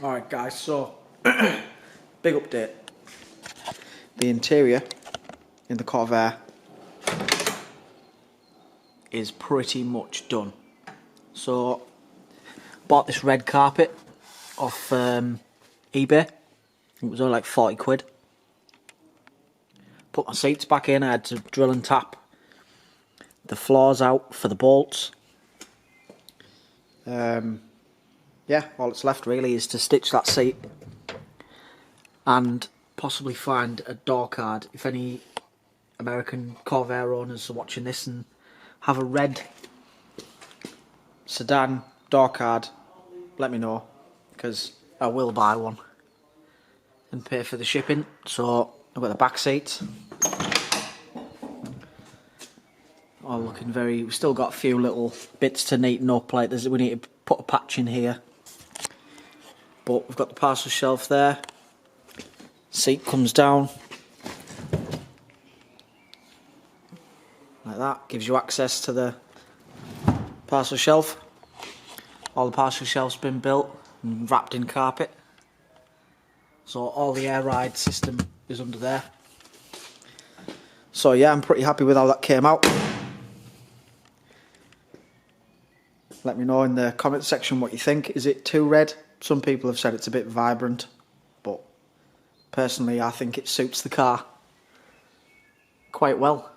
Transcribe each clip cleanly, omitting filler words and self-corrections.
Alright guys, so big update. The interior in the Corvair is pretty much done. So bought this red carpet off eBay. It was only like 40 quid. Put my seats back in. I had to drill and tap the floors out for the bolts. Yeah, all that's left really is to stitch that seat and possibly find a door card. If any American Corvair owners are watching this and have a red sedan door card, let me know, because I will buy one and pay for the shipping. So I've got the back seats all looking very, we've still got a few little bits to neaten up, like we need to put a patch in here, but we've got the parcel shelf there. Seat comes down like that, gives you access to the parcel shelf. All the parcel shelf's been built and wrapped in carpet, so all the air ride system is under there. So yeah, I'm pretty happy with how that came out. Let me know in the comment section what you think. Is it too red? Some people have said it's a bit vibrant, but personally I think it suits the car quite well.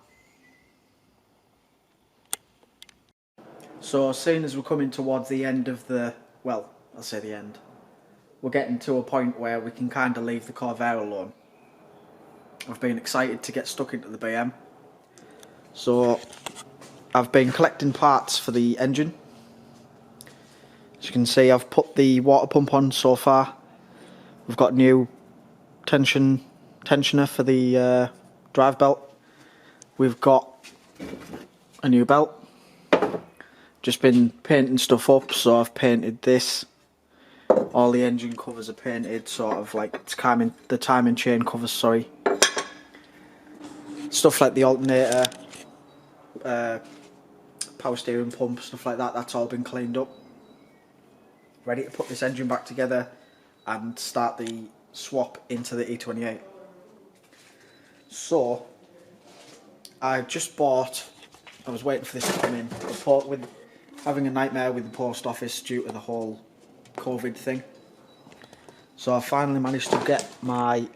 So seeing as we're coming towards the end of the, well, I'll say the end, we're getting to a point where we can kind of leave the Corvair alone. I've been excited to get stuck into the BM. So I've been collecting parts for the engine. As you can see, I've put the water pump on so far. We've got new tensioner for the drive belt. We've got a new belt. Just been painting stuff up, so I've painted this. All the engine covers are painted, sort of like the timing chain covers, sorry. Stuff like the alternator, power steering pump, stuff like that, that's all been cleaned up. Ready to put this engine back together and start the swap into the E28. So I just bought, I was waiting for this to come in, with having a nightmare with the post office due to the whole COVID thing. So I finally managed to get my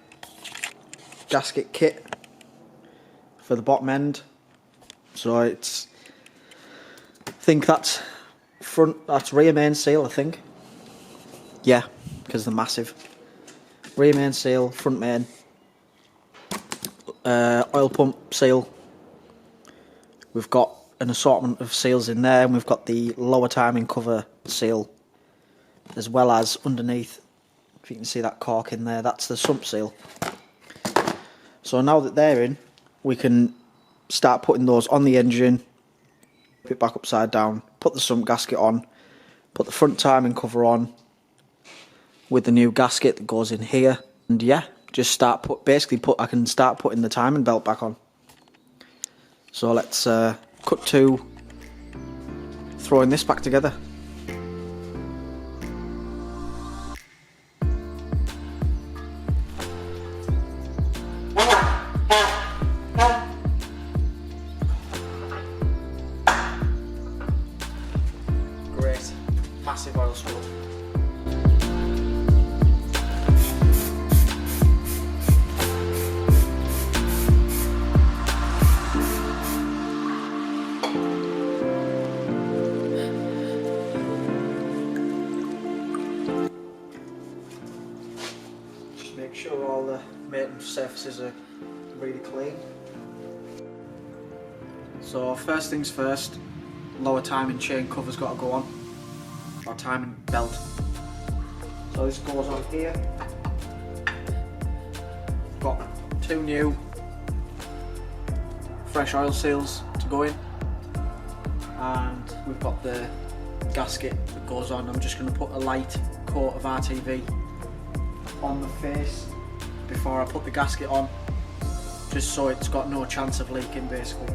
gasket kit for the bottom end. So it's, I think that's rear main seal, I think. Yeah, because they're massive. Rear main seal, front main, oil pump seal. We've got an assortment of seals in there, and we've got the lower timing cover seal, as well as underneath, if you can see that cork in there, that's the sump seal. So now that they're in, we can start putting those on the engine, put it back upside down, put the sump gasket on, put the front timing cover on with the new gasket that goes in here, and yeah, just start I can start putting the timing belt back on. So let's cut to throwing this back together. Great, massive oil spill. Make sure all the maintenance surfaces are really clean. So first things first, lower timing chain cover's got to go on, or timing belt. So this goes on here. Got two new fresh oil seals to go in, and we've got the gasket that goes on. I'm just going to put a light coat of RTV on the face before I put the gasket on, just so it's got no chance of leaking basically.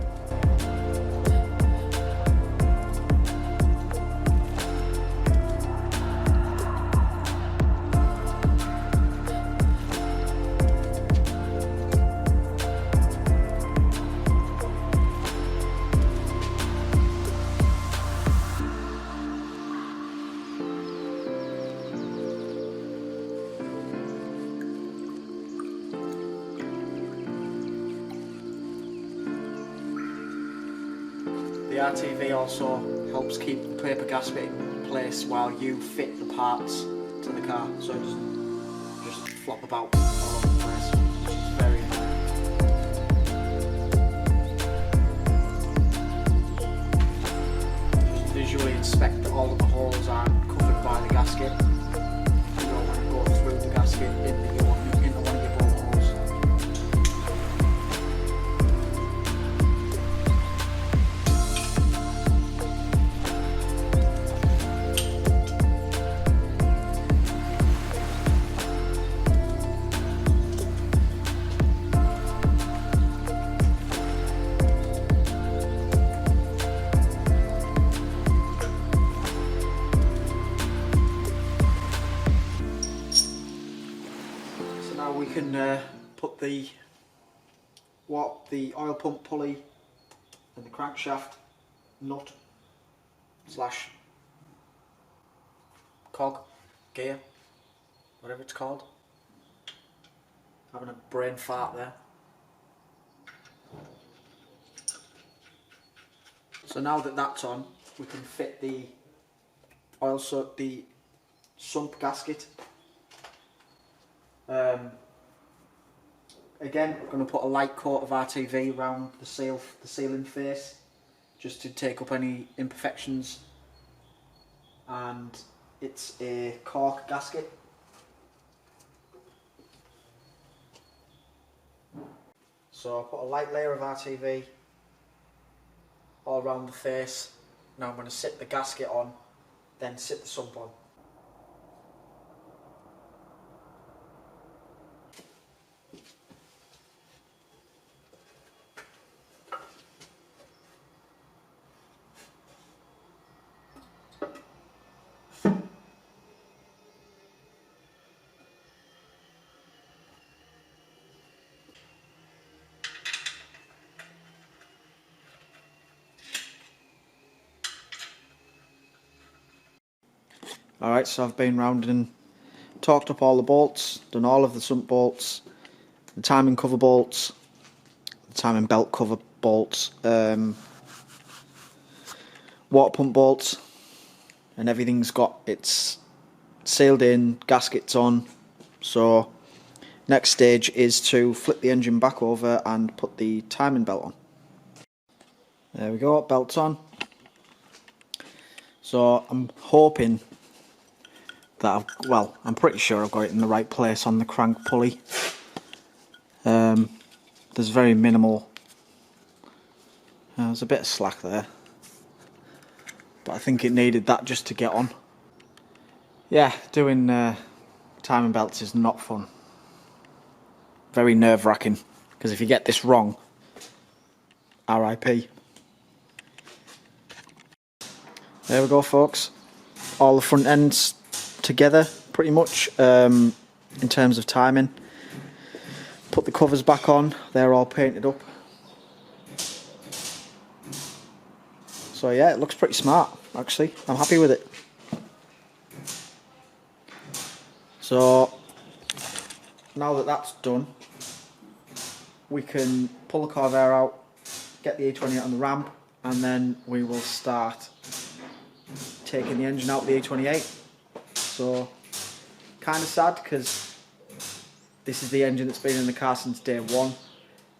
the RTV also helps keep the paper gasket in place while you fit the parts to the car, so it doesn't just flop about all over the place, which is very handy. Just visually inspect that all of the holes aren't covered by the gasket. You don't want to go through the gasket into one of your bolt holes. Now we can put the oil pump pulley and the crankshaft nut slash cog, gear, whatever it's called. Having a brain fart there. So now that that's on, we can fit the sump gasket. Again, we're going to put a light coat of RTV around the sealing face, just to take up any imperfections. And it's a cork gasket. So I'll put a light layer of RTV all around the face. Now I'm going to sit the gasket on, then sit the sump on. Alright, so I've been round and torqued up all the bolts, done all of the sump bolts, the timing cover bolts, the timing belt cover bolts, water pump bolts, and everything's got its sealed in, gaskets on. So next stage is to flip the engine back over and put the timing belt on. There we go, belt's on. So I'm hoping that I'm pretty sure I've got it in the right place on the crank pulley. There's very minimal, there's a bit of slack there, but I think it needed that just to get on. Yeah, doing timing belts is not fun. Very nerve-wracking, because if you get this wrong, RIP. There we go, folks. All the front ends together pretty much in terms of timing. Put the covers back on, they're all painted up. So yeah, it looks pretty smart actually. I'm happy with it. So now that that's done, we can pull the Corvair out, get the E28 on the ramp, and then we will start taking the engine out of the E28. So, kind of sad because this is the engine that's been in the car since day one.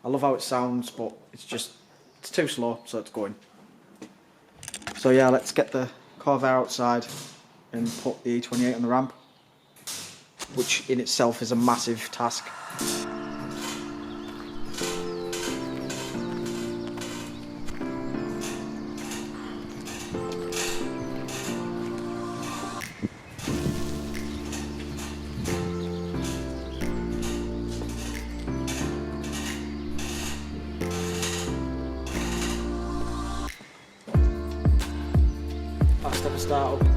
I love how it sounds, but it's too slow, so it's going. So yeah, let's get the Corvair outside and put the E28 on the ramp, which in itself is a massive task. Fast up a start up.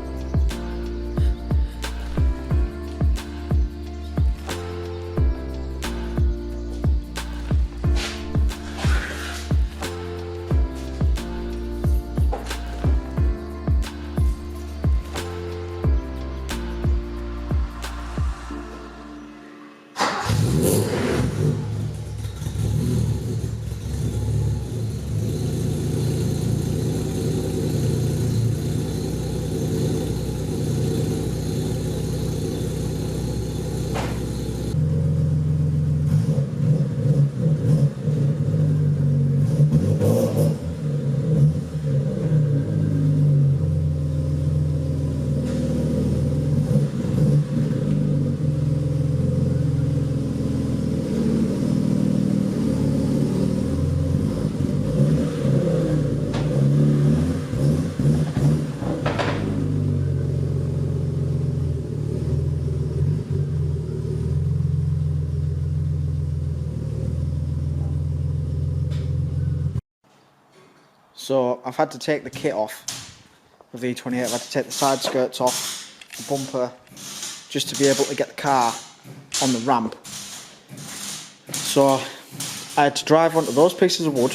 So I've had to take the kit off of the E28. I've had to take the side skirts off, the bumper, just to be able to get the car on the ramp. So I had to drive onto those pieces of wood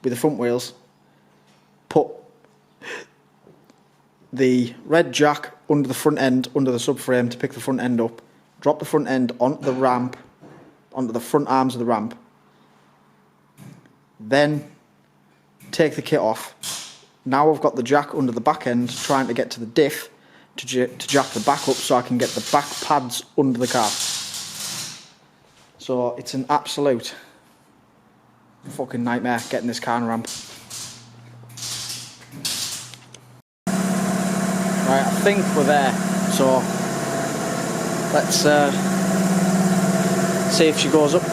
with the front wheels, put the red jack under the front end, under the subframe to pick the front end up, drop the front end onto the ramp, onto the front arms of the ramp, then take the kit off. Now I've got the jack under the back end trying to get to the diff to jack the back up so I can get the back pads under the car. So it's an absolute fucking nightmare getting this car on a ramp. Right, I think we're there, so let's see if she goes up.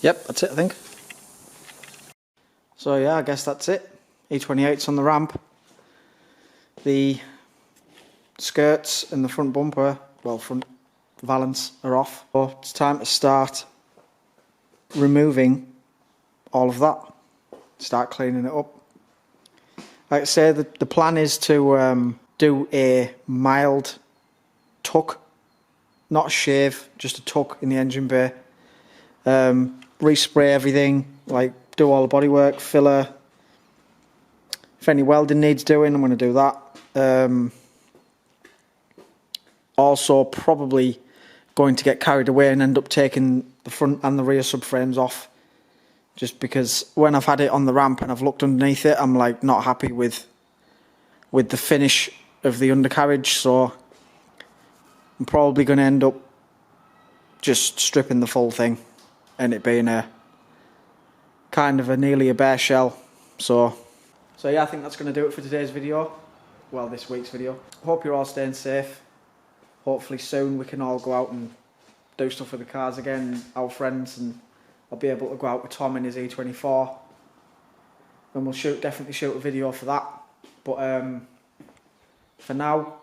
Yep, that's it, I think. So yeah, I guess that's it. E28's on the ramp. The skirts and the front bumper, well, front valance are off. So it's time to start removing all of that. Start cleaning it up. Like I say, the plan is to do a mild tuck, not a shave, just a tuck in the engine bay. Respray everything, like do all the bodywork, filler. If any welding needs doing, I'm going to do that. Also, probably going to get carried away and end up taking the front and the rear subframes off. Just because when I've had it on the ramp and I've looked underneath it, I'm like not happy with the finish of the undercarriage. So I'm probably going to end up just stripping the full thing and it being a kind of nearly a bare shell. So yeah, I think that's going to do it for today's video. Well, this week's video. Hope you're all staying safe. Hopefully soon we can all go out and do stuff with the cars again, our friends, and I'll be able to go out with Tom in his E24 and we'll definitely shoot a video for that. But for now,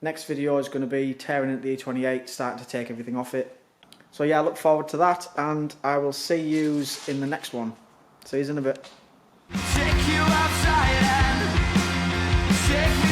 next video is going to be tearing at the E28, starting to take everything off it. So yeah, I look forward to that, and I will see yous in the next one. See yous in a bit. Take you outside and take me